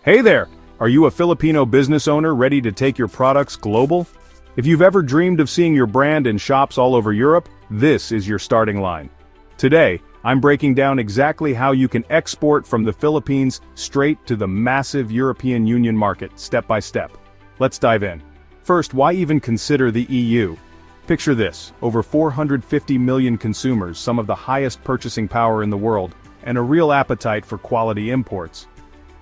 Hey there! Are you a Filipino business owner ready to take your products global? If you've ever dreamed of seeing your brand in shops all over Europe, this is your starting line. Today, I'm breaking down exactly how you can export from the Philippines straight to the massive European Union market, step by step. Let's dive in. First, why even consider the EU? Picture this, over 450 million consumers, some of the highest purchasing power in the world, and a real appetite for quality imports.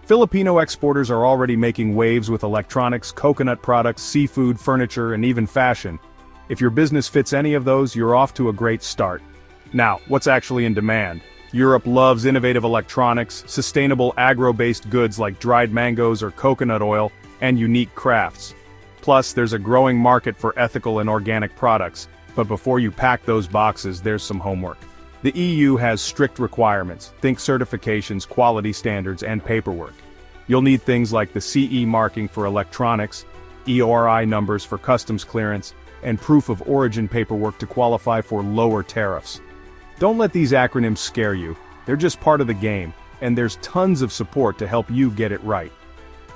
Filipino exporters are already making waves with electronics, coconut products, seafood, furniture, and even fashion. If your business fits any of those, you're off to a great start. Now, what's actually in demand? Europe loves innovative electronics, sustainable agro-based goods like dried mangoes or coconut oil, and unique crafts. Plus, there's a growing market for ethical and organic products, but before you pack those boxes, there's some homework. The EU has strict requirements, think certifications, quality standards, and paperwork. You'll need things like the CE marking for electronics, EORI numbers for customs clearance, and proof of origin paperwork to qualify for lower tariffs. Don't let these acronyms scare you, they're just part of the game, and there's tons of support to help you get it right.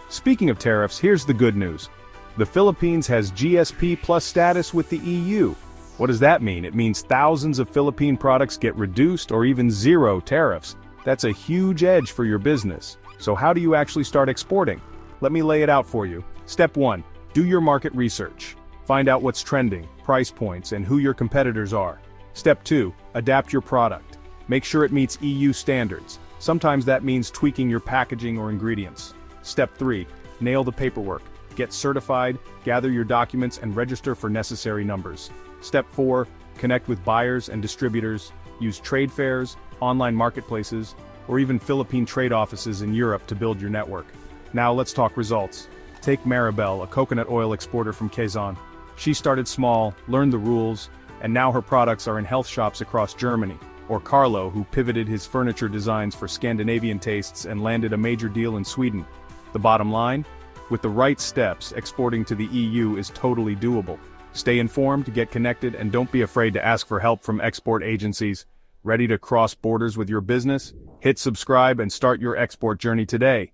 Speaking of tariffs, here's the good news. The Philippines has GSP Plus status with the EU. What does that mean? It means thousands of Philippine products get reduced or even zero tariffs. That's a huge edge for your business. So how do you actually start exporting? Let me lay it out for you. Step 1. Do your market research. Find out what's trending, price points, and who your competitors are. Step 2. Adapt your product. Make sure it meets EU standards. Sometimes that means tweaking your packaging or ingredients. Step 3. Nail the paperwork. Get certified, gather your documents, and register for necessary numbers. Step 4. Connect with buyers and distributors. Use trade fairs, online marketplaces, or even Philippine trade offices in Europe to build your network. Now let's talk results. Take Maribel, a coconut oil exporter from Quezon. She started small, learned the rules, and now her products are in health shops across Germany. Or Carlo, who pivoted his furniture designs for Scandinavian tastes and landed a major deal in Sweden. The bottom line? With the right steps, exporting to the EU is totally doable. Stay informed, get connected, and don't be afraid to ask for help from export agencies. Ready to cross borders with your business? Hit subscribe and start your export journey today.